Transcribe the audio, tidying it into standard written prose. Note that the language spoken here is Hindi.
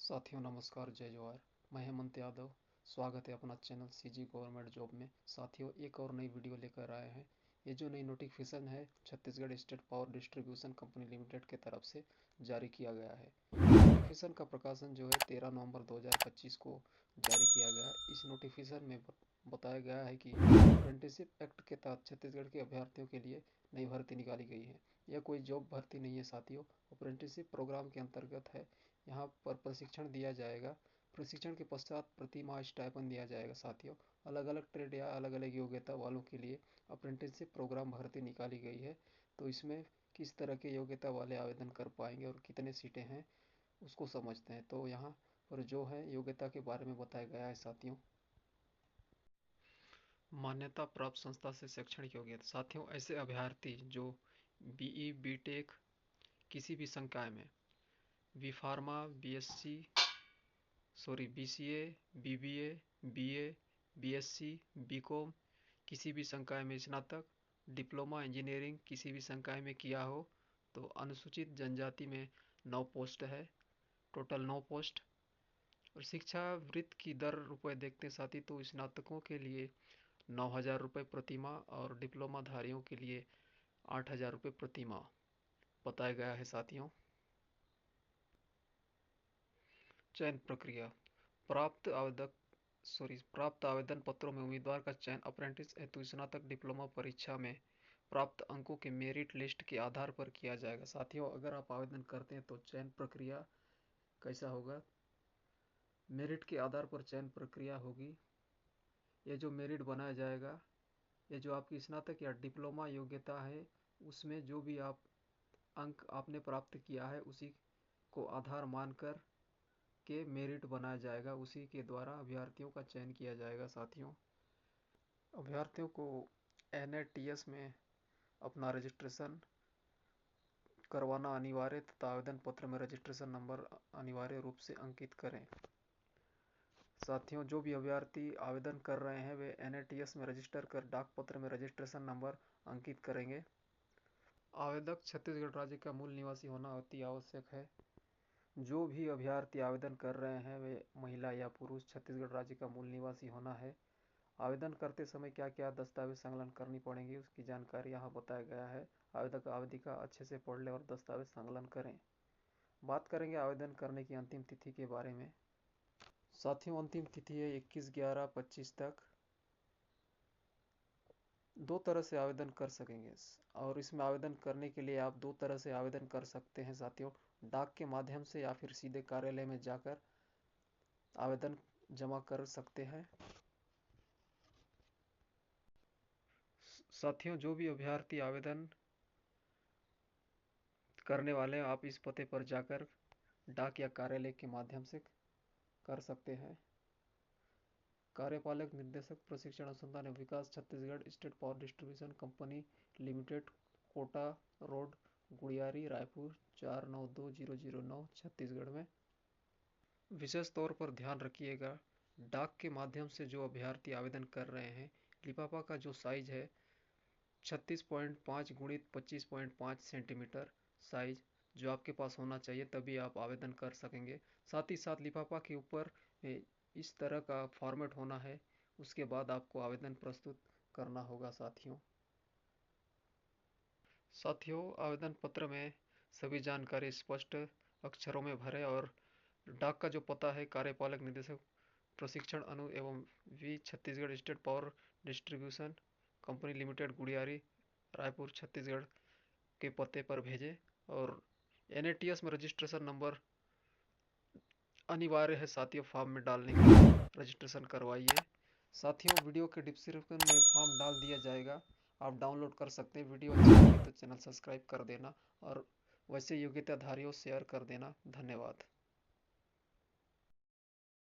साथियों नमस्कार, जय जवाहर। मैं हेमंत यादव। स्वागत है अपना चैनल सीजी गवर्नमेंट जॉब में। साथियों एक और नई वीडियो लेकर आए हैं। ये जो नई नोटिफिकेशन है Chhattisgarh state power distribution company limited के तरफ से जारी किया गया है। नोटिफिकेशन का प्रकाशन जो है 13 नवंबर 2025 को जारी किया गया। इस नोटिफिकेशन में बताया गया है कि अप्रेंटिसशिप एक्ट के तहत छत्तीसगढ़ के अभ्यर्थियों के लिए नई भर्ती निकाली गई है। यह कोई जॉब भर्ती नहीं है साथियों, अप्रेंटिसशिप प्रोग्राम के अंतर्गत है। यहाँ पर प्रशिक्षण दिया जाएगा। प्रशिक्षण के पश्चात प्रति माह स्टाइपेंड दिया जाएगा साथियों। अलग अलग ट्रेड या अलग अलग योग्यता वालों के लिए अप्रेंटिसशिप प्रोग्राम भर्ती निकाली गई है। तो इसमें किस तरह के योग्यता वाले आवेदन कर पाएंगे और कितने सीटें हैं उसको समझते हैं। तो यहाँ पर जो है योग्यता के बारे में बताया गया है साथियों। मान्यता प्राप्त संस्था से शैक्षणिक योग्यता। साथियों ऐसे अभ्यर्थी जो बीई बीटेक किसी भी संकाय में, B pharma, BCA, BBA, BA, BSc, BCom किसी भी संकाय में स्नातक, डिप्लोमा इंजीनियरिंग किसी भी संकाय में किया हो तो अनुसूचित जनजाति में 9 पोस्ट है, टोटल 9 पोस्ट। और शिक्षा वृत्ति की दर रुपये देखते साथी तो स्नातकों के लिए 9,000 रुपये प्रति माह और डिप्लोमा धारियों के लिए 8,000 रुपये प्रति माह बताया गया है साथियों। चयन प्रक्रिया। प्राप्त आवेदन पत्रों में उम्मीदवार का चयन अप्रेंटिस हेतु स्नातक डिप्लोमा परीक्षा में प्राप्त अंकों के मेरिट लिस्ट के आधार पर किया जाएगा। साथियों अगर आप आवेदन करते हैं तो चयन प्रक्रिया कैसा होगा? मेरिट के आधार पर चयन प्रक्रिया होगी। ये जो मेरिट बनाया जाएगा, ये जो आपकी स्नातक या डिप्लोमा योग्यता है उसमें जो भी आप अंक आपने प्राप्त किया है उसी को आधार मानकर के मेरिट बनाया जाएगा। उसी के द्वारा अभ्यर्थियों का चयन किया जाएगा साथियों। अभ्यर्थियों को NATS में अपना रजिस्ट्रेशन करवाना अनिवार्य तथा आवेदन पत्र में रजिस्ट्रेशन नंबर अनिवार्य रूप से अंकित करें। साथियों जो भी अभ्यर्थी आवेदन कर रहे हैं वे NATS में रजिस्टर कर डाक पत्र में रजिस्ट्रेशन नंबर अंकित करेंगे। आवेदक छत्तीसगढ़ राज्य का मूल निवासी होना अति आवश्यक है। जो भी अभ्यर्थी आवेदन कर रहे हैं वे महिला या पुरुष छत्तीसगढ़ राज्य का मूल निवासी होना है। आवेदन करते समय क्या क्या दस्तावेज संकलन करनी पड़ेंगी उसकी जानकारी यहाँ बताया गया है। आवेदक आवधिका अच्छे से पढ़ लें और दस्तावेज संकलन करें। बात करेंगे आवेदन करने की अंतिम तिथि के बारे में। साथियों अंतिम तिथि है 21/11/25 तक। 2 तरह से आवेदन कर सकेंगे और इसमें आवेदन करने के लिए आप 2 तरह से आवेदन कर सकते हैं साथियों, डाक के माध्यम से या फिर सीधे कार्यालय में जाकर आवेदन जमा कर सकते हैं। साथियों जो भी अभ्यर्थी आवेदन करने वाले हैं आप इस पते पर जाकर डाक या कार्यालय के माध्यम से कर सकते हैं। कार्यपालक निर्देशक प्रशिक्षण अनुसंधान एवं विकास Chhattisgarh state power distribution company limited, Kota road, Gudiyari, Raipur 492009 Chhattisgarh में। विशेष तौर पर ध्यान रखिएगा डाक के माध्यम से जो अभ्यर्थी आवेदन कर रहे हैं लिफाफा का जो साइज है 36.5 गुणित 25.5 सेंटीमीटर साइज जो आपके पास होना चाहिए, तभी आप आवेदन कर सकेंगे। साथ ही साथ लिफाफा के ऊपर इस तरह का फॉर्मेट होना है, उसके बाद आपको आवेदन प्रस्तुत करना होगा साथियों। आवेदन पत्र में सभी जानकारी स्पष्ट अक्षरों में भरें और डाक का जो पता है कार्यपालक निदेशक प्रशिक्षण अनु एवं वी Chhattisgarh state power distribution company limited, Gudhiyari, Raipur, Chhattisgarh के पते पर भेजें। और NATS में रजिस्ट्रेशन नंबर अनिवार्य है साथियों, फॉर्म में डालने के लिए रजिस्ट्रेशन करवाइए। साथियों वीडियो के डिस्क्रिप्शन में फॉर्म डाल दिया जाएगा, आप डाउनलोड कर सकते हैं। वीडियो अच्छी लगी तो चैनल सब्सक्राइब कर देना और वैसे योग्यताधारियों शेयर कर देना। धन्यवाद।